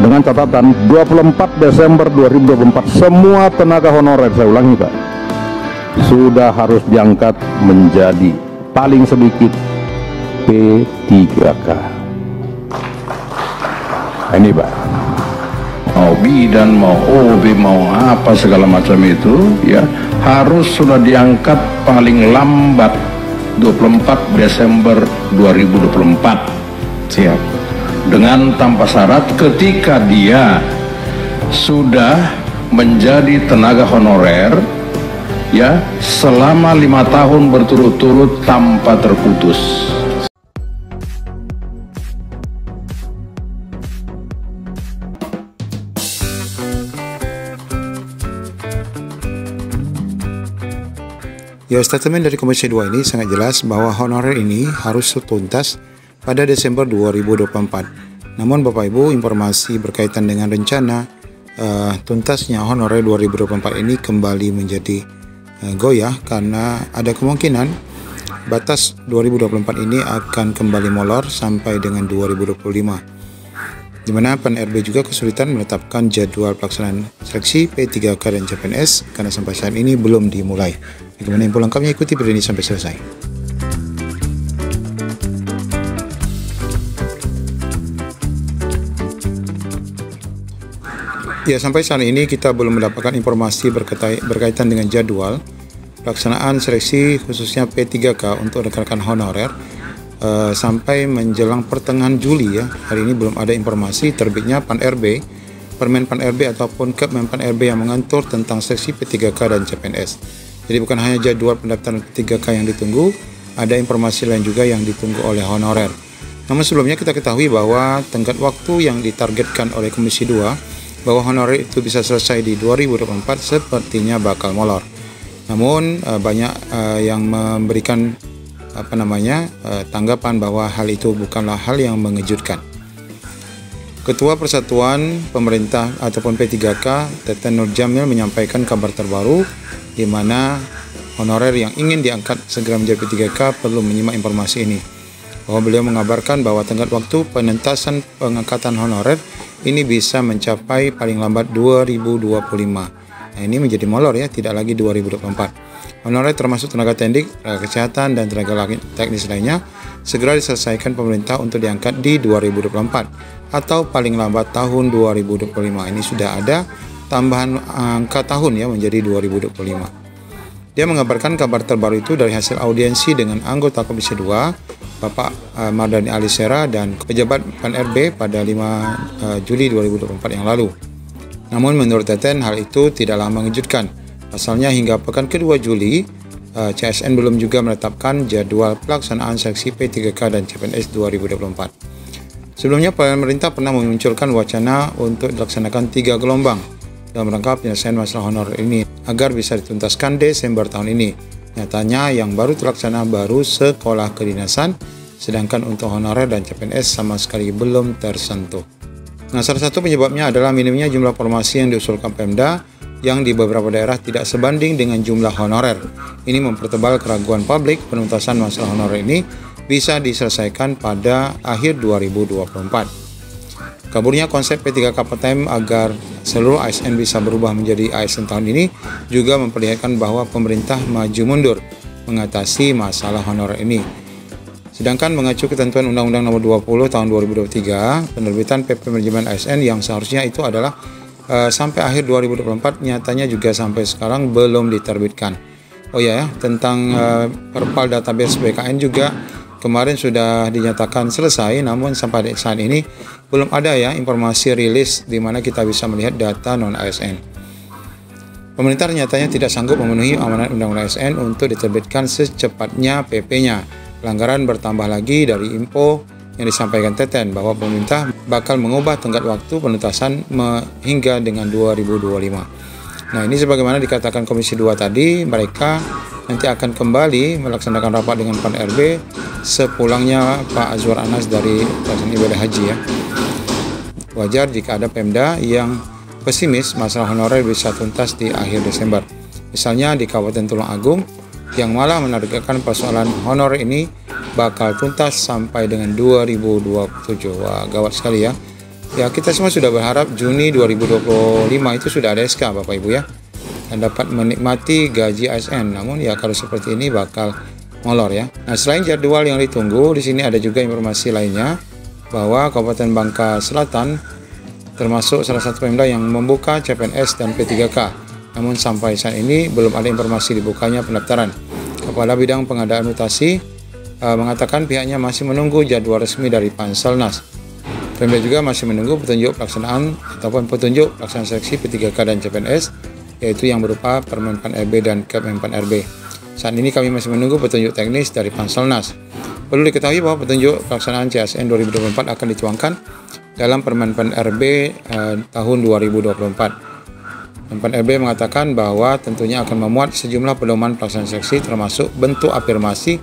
dengan catatan 24 Desember 2024 semua tenaga honorer, saya ulangi Pak, sudah harus diangkat menjadi paling sedikit P3K. Ini Pak, mau bidan, mau OB, mau apa segala macam itu ya harus sudah diangkat paling lambat 24 Desember 2024. Siap. Dengan tanpa syarat ketika dia sudah menjadi tenaga honorer ya selama 5 tahun berturut-turut tanpa terputus. Ya, statement dari Komisi 2 ini sangat jelas bahwa honorer ini harus tuntas pada Desember 2024. Namun Bapak Ibu, informasi berkaitan dengan rencana tuntasnya honorer 2024 ini kembali menjadi goyah karena ada kemungkinan batas 2024 ini akan kembali molor sampai dengan 2025. Di mana PAN-RB juga kesulitan menetapkan jadwal pelaksanaan seleksi P3K dan CPNS karena sampai saat ini belum dimulai. Bagaimana info lengkapnya, ikuti video ini sampai selesai. Ya, sampai saat ini kita belum mendapatkan informasi berkaitan dengan jadwal pelaksanaan seleksi khususnya P3K untuk rekan-rekan honorer sampai menjelang pertengahan Juli ya. Hari ini belum ada informasi terbitnya PAN-RB, Permen PAN-RB ataupun Kepmen PAN-RB yang mengatur tentang seleksi P3K dan CPNS. Jadi bukan hanya jadwal pendaftaran P3K yang ditunggu, ada informasi lain juga yang ditunggu oleh honorer. Namun sebelumnya kita ketahui bahwa tenggat waktu yang ditargetkan oleh Komisi 2 bahwa honorer itu bisa selesai di 2024 sepertinya bakal molor. Namun banyak yang memberikan tanggapan bahwa hal itu bukanlah hal yang mengejutkan. Ketua Persatuan Pemerintah ataupun P3K, Teten Nur Jamil menyampaikan kabar terbaru di mana honorer yang ingin diangkat segera menjadi P3K perlu menyimak informasi ini. Bahwa beliau mengabarkan bahwa tenggat waktu penentasan pengangkatan honorer ini bisa mencapai paling lambat 2025. Nah, ini menjadi molor ya, tidak lagi 2024. Honorer termasuk tenaga teknik, tenaga kesehatan, dan tenaga teknis lainnya segera diselesaikan pemerintah untuk diangkat di 2024 atau paling lambat tahun 2025. Ini sudah ada tambahan angka tahun ya menjadi 2025. Dia mengabarkan kabar terbaru itu dari hasil audiensi dengan anggota Komisi 2 Bapak Mardhani Alisera dan pejabat PAN-RB pada 5 Juli 2024 yang lalu. Namun menurut Teten hal itu tidaklah mengejutkan. Pasalnya hingga pekan kedua Juli, CSN belum juga menetapkan jadwal pelaksanaan seleksi P3K dan CPNS 2024. Sebelumnya pemerintah pernah memunculkan wacana untuk dilaksanakan 3 gelombang dalam rangka penyelesaian masalah honorer ini agar bisa dituntaskan Desember tahun ini. Nyatanya yang baru terlaksana baru sekolah kedinasan, sedangkan untuk honorer dan CPNS sama sekali belum tersentuh. Nah, salah satu penyebabnya adalah minimnya jumlah formasi yang diusulkan Pemda yang di beberapa daerah tidak sebanding dengan jumlah honorer. Ini mempertebal keraguan publik penuntasan masalah honorer ini bisa diselesaikan pada akhir 2024. Kaburnya konsep P3K part-time agar seluruh ASN bisa berubah menjadi ASN tahun ini juga memperlihatkan bahwa pemerintah maju mundur mengatasi masalah honorer ini. Sedangkan mengacu ketentuan Undang-Undang Nomor 20 Tahun 2023, penerbitan PP Manajemen ASN yang seharusnya itu adalah sampai akhir 2024 nyatanya juga sampai sekarang belum diterbitkan. Oh ya, tentang Perpal database BKN juga kemarin sudah dinyatakan selesai, namun sampai saat ini belum ada ya informasi rilis di mana kita bisa melihat data non-ASN. Pemerintah nyatanya tidak sanggup memenuhi amanat Undang-Undang ASN untuk diterbitkan secepatnya PP-nya. Pelanggaran bertambah lagi dari info yang disampaikan Teten bahwa pemerintah bakal mengubah tenggat waktu penuntasan hingga dengan 2025. Nah, ini sebagaimana dikatakan Komisi 2 tadi, mereka nanti akan kembali melaksanakan rapat dengan PAN-RB sepulangnya Pak Azwar Anas dari pelaksanaan ibadah haji ya. Wajar jika ada Pemda yang pesimis masalah honorer bisa tuntas di akhir Desember. Misalnya di Kabupaten Tulung Agung yang malah menargetkan persoalan honorer ini bakal tuntas sampai dengan 2027. Wah, gawat sekali ya. Ya, kita semua sudah berharap Juni 2025 itu sudah ada SK Bapak Ibu ya, dan dapat menikmati gaji ASN. Namun ya kalau seperti ini bakal molor ya. Nah, selain jadwal yang ditunggu, di sini ada juga informasi lainnya bahwa Kabupaten Bangka Selatan termasuk salah satu Pemda yang membuka CPNS dan P3K. Namun sampai saat ini belum ada informasi dibukanya pendaftaran. Kepala Bidang Pengadaan Mutasi mengatakan pihaknya masih menunggu jadwal resmi dari Panselnas. Pemda juga masih menunggu petunjuk pelaksanaan ataupun petunjuk pelaksanaan seleksi P3K dan CPNS, yaitu yang berupa Permen Pan RB dan Kepmen RB. Saat ini kami masih menunggu petunjuk teknis dari Panselnas. Perlu diketahui bahwa petunjuk pelaksanaan CASN 2024 akan dituangkan dalam Permen Pan RB tahun 2024. Permen Pan RB mengatakan bahwa tentunya akan memuat sejumlah pedoman pelaksanaan seleksi termasuk bentuk afirmasi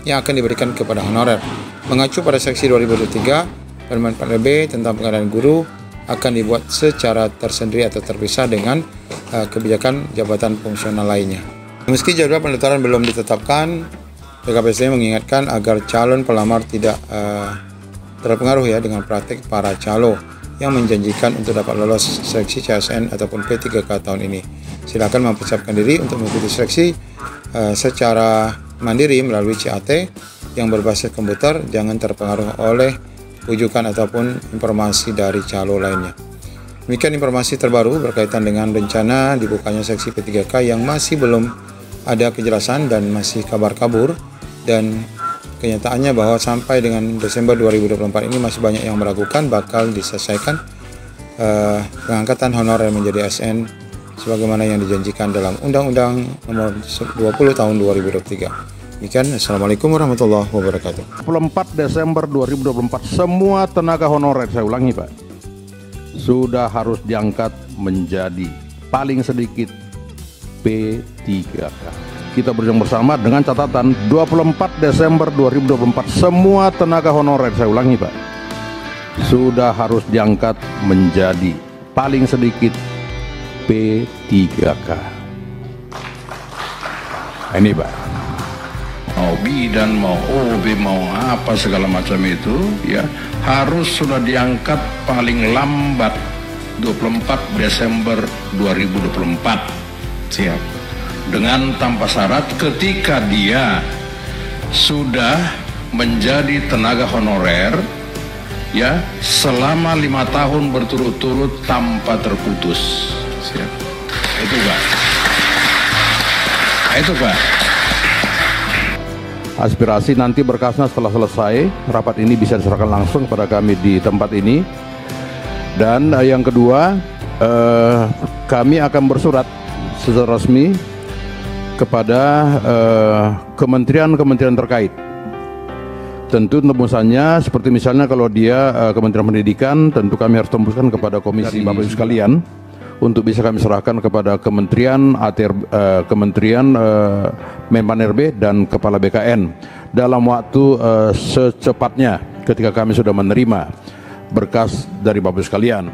yang akan diberikan kepada honorer. Mengacu pada seksi 2023, Permen Pan RB tentang pengadaan guru akan dibuat secara tersendiri atau terpisah dengan kebijakan jabatan fungsional lainnya. Meski jadwal pendaftaran belum ditetapkan, PKPSD mengingatkan agar calon pelamar tidak terpengaruh ya dengan praktik para calo yang menjanjikan untuk dapat lolos seleksi CASN ataupun P3K tahun ini. Silakan mempersiapkan diri untuk mengikuti seleksi secara mandiri melalui CAT yang berbasis komputer. Jangan terpengaruh oleh rujukan ataupun informasi dari calo lainnya. Demikian informasi terbaru berkaitan dengan rencana dibukanya seksi P3K yang masih belum ada kejelasan dan masih kabar kabur, dan kenyataannya bahwa sampai dengan Desember 2024 ini masih banyak yang meragukan bakal diselesaikan pengangkatan honorer menjadi ASN sebagaimana yang dijanjikan dalam Undang-Undang Nomor 20 Tahun 2023. Demikian, Assalamualaikum warahmatullahi wabarakatuh. 24 Desember 2024 semua tenaga honorer, saya ulangi Pak, sudah harus diangkat menjadi paling sedikit P3K. Kita berjuang bersama dengan catatan 24 Desember 2024 semua tenaga honorer, saya ulangi Pak, sudah harus diangkat menjadi paling sedikit P3K. Ini Pak, mau bidan, mau OB, mau apa segala macam itu ya harus sudah diangkat paling lambat 24 Desember 2024. Siap. Dengan tanpa syarat ketika dia sudah menjadi tenaga honorer ya selama 5 tahun berturut-turut tanpa terputus. Siap. Itu Pak. Itu Pak. Aspirasi nanti berkasnya setelah selesai rapat ini bisa diserahkan langsung kepada kami di tempat ini. Dan yang kedua, kami akan bersurat secara resmi kepada kementerian-kementerian terkait. Tentu tembusannya seperti misalnya kalau dia Kementerian Pendidikan, tentu kami harus tembuskan kepada komisi Bapak Ibu sekalian untuk bisa kami serahkan kepada Kementerian Menpan RB dan Kepala BKN dalam waktu secepatnya ketika kami sudah menerima berkas dari Bapak Ibu sekalian.